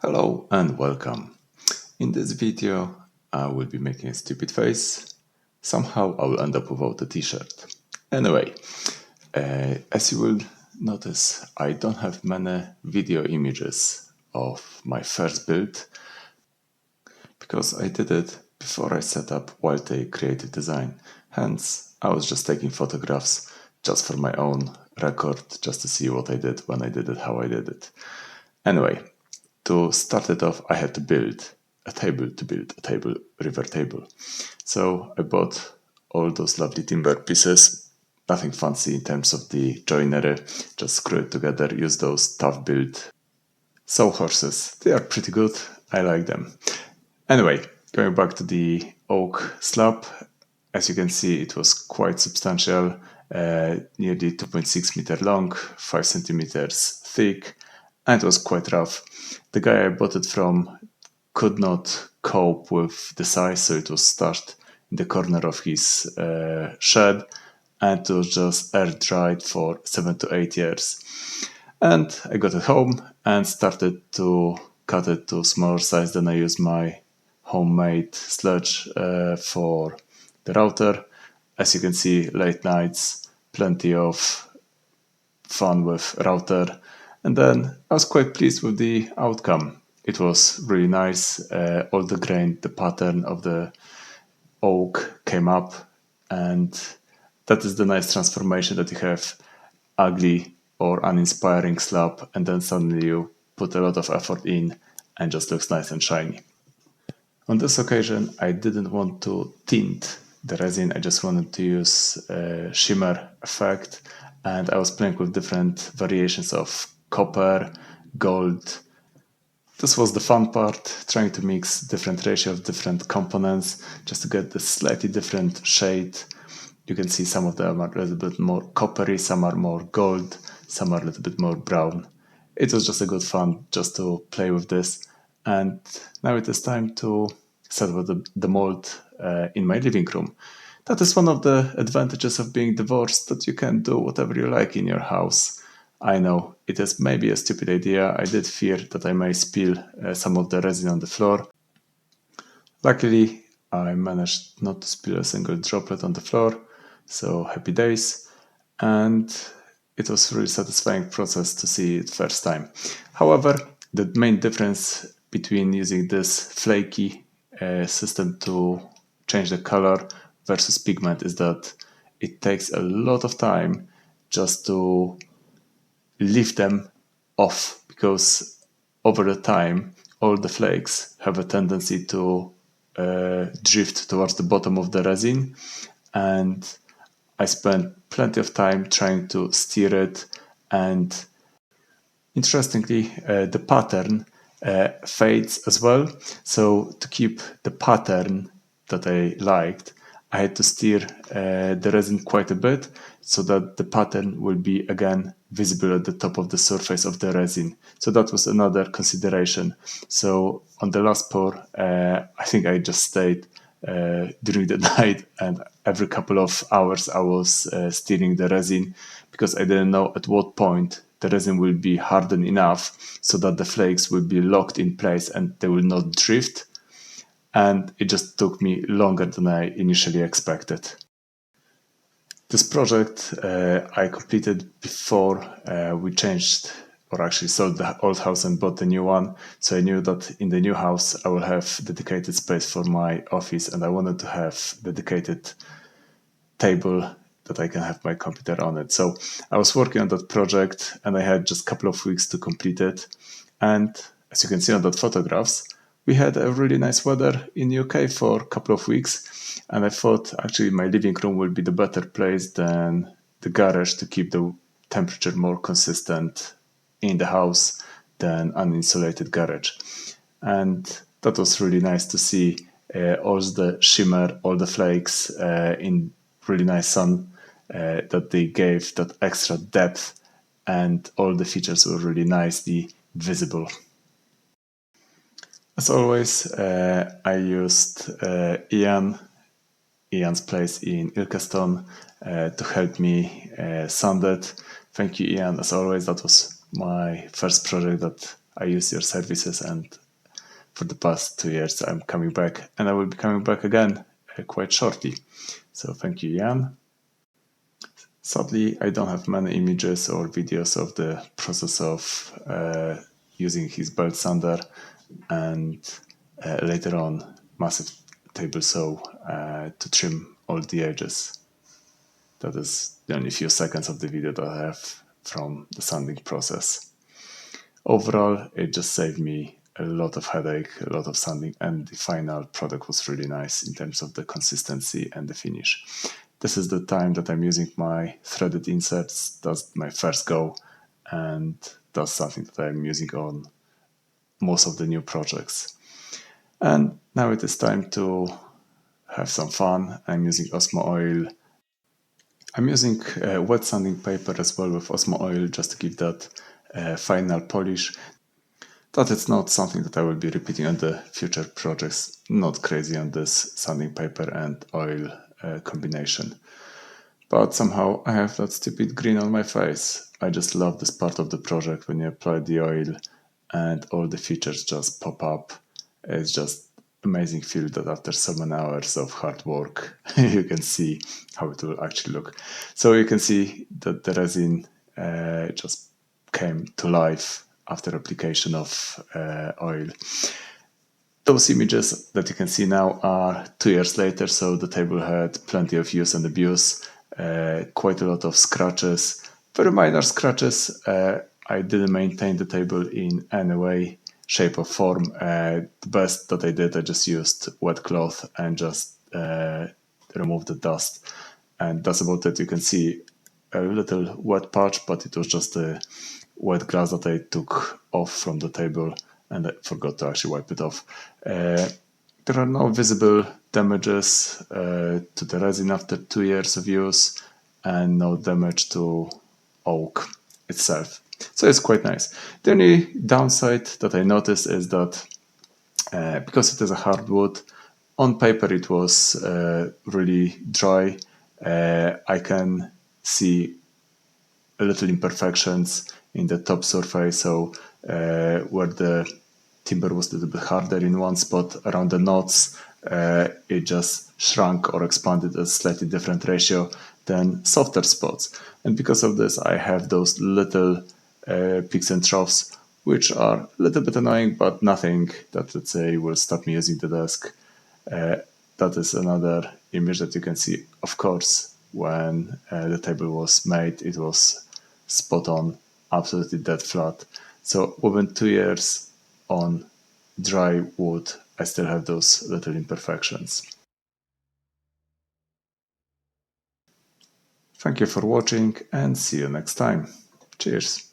Hello and welcome. In this video I will be making a stupid face. Somehow I will end up without a t-shirt. Anyway, as you will notice, I don't have many video images of my first build because I did it before I set up Wild Creative Design. Hence, I was just taking photographs just for my own record, just to see what I did, when I did it, how I did it. Anyway, to start it off, I had to build a table river table. So I bought all those lovely timber pieces, nothing fancy in terms of the joinery, just screw it together, use those tough build sawhorses. They are pretty good, I like them. Anyway, going back to the oak slab, as you can see, it was quite substantial, nearly 2.6 meter long, 5 centimeters thick, and it was quite rough. The guy I bought it from could not cope with the size, so it was stashed in the corner of his shed, and it was just air dried for 7 to 8 years. And I got it home and started to cut it to smaller size. Then I used my homemade sledge for the router. As you can see, late nights, plenty of fun with router. And then I was quite pleased with the outcome. It was really nice. All the grain, the pattern of the oak came up, and that is the nice transformation that you have ugly or uninspiring slab, and then suddenly you put a lot of effort in and just looks nice and shiny. On this occasion, I didn't want to tint the resin. I just wanted to use a shimmer effect, and I was playing with different variations of copper, gold. This was the fun part, trying to mix different ratio of different components just to get the slightly different shade. You can see some of them are a little bit more coppery, some are more gold, some are a little bit more brown. It was just a good fun just to play with this. And now it is time to set up the mold in my living room. That is one of the advantages of being divorced, that you can do whatever you like in your house. I know it is maybe a stupid idea. I did fear that I may spill some of the resin on the floor. Luckily, I managed not to spill a single droplet on the floor, so happy days. And it was a really satisfying process to see it first time. However, the main difference between using this flaky system to change the color versus pigment is that it takes a lot of time just to leave them off, because over the time all the flakes have a tendency to drift towards the bottom of the resin, and I spent plenty of time trying to steer it. And interestingly, the pattern fades as well. So to keep the pattern that I liked, I had to steer the resin quite a bit so that the pattern will be again visible at the top of the surface of the resin. So that was another consideration. So on the last pour, I think I just stayed during the night, and every couple of hours I was steering the resin, because I didn't know at what point the resin will be hardened enough so that the flakes will be locked in place and they will not drift. And it just took me longer than I initially expected. This project I completed before we changed, or actually sold the old house and bought the new one. So I knew that in the new house I will have dedicated space for my office, and I wanted to have dedicated table that I can have my computer on it. So I was working on that project, and I had just a couple of weeks to complete it. And as you can see on that photographs, we had a really nice weather in UK for a couple of weeks, and I thought actually my living room will be the better place than the garage to keep the temperature more consistent in the house than an insulated garage. And that was really nice to see all the shimmer, all the flakes in really nice sun, that they gave that extra depth, and all the features were really nicely visible. As always, I used Ian's place in Ilkeston to help me sand it. Thank you, Ian. As always, that was my first project that I use your services, and for the past 2 years I'm coming back, and I will be coming back again quite shortly. So thank you, Jan. Sadly, I don't have many images or videos of the process of using his belt sander and later on massive table saw to trim all the edges. That is the only few seconds of the video that I have from the sanding process. Overall, it just saved me a lot of headache, a lot of sanding, and the final product was really nice in terms of the consistency and the finish. This is the time that I'm using my threaded inserts. That's my first go, and that's something that I'm using on most of the new projects. And now it is time to have some fun. I'm using Osmo oil. I'm using wet sanding paper as well with Osmo oil just to give that final polish. That it's not something that I will be repeating on the future projects. Not crazy on this sanding paper and oil combination. But somehow I have that stupid grin on my face. I just love this part of the project when you apply the oil and all the features just pop up. It's just amazing feel that after so many hours of hard work, you can see how it will actually look. So you can see that the resin just came to life after application of oil. Those images that you can see now are 2 years later, so the table had plenty of use and abuse, quite a lot of scratches, very minor scratches. I didn't maintain the table in any way, shape or form. The best that I did, I just used wet cloth and just removed the dust. And that's about it. You can see a little wet patch, but it was just the wet glass that I took off from the table and I forgot to actually wipe it off. There are no visible damages to the resin after 2 years of use and no damage to oak itself. So it's quite nice. The only downside that I noticed is that because it is a hardwood, on paper it was really dry. I can see a little imperfections in the top surface, so where the timber was a little bit harder in one spot around the knots, it just shrunk or expanded a slightly different ratio than softer spots. And because of this, I have those little peaks and troughs, which are a little bit annoying, but nothing that, let's say, will stop me using the desk. That is another image that you can see. Of course, when the table was made, it was spot on, absolutely dead flat. So within 2 years on dry wood, I still have those little imperfections. Thank you for watching and see you next time. Cheers!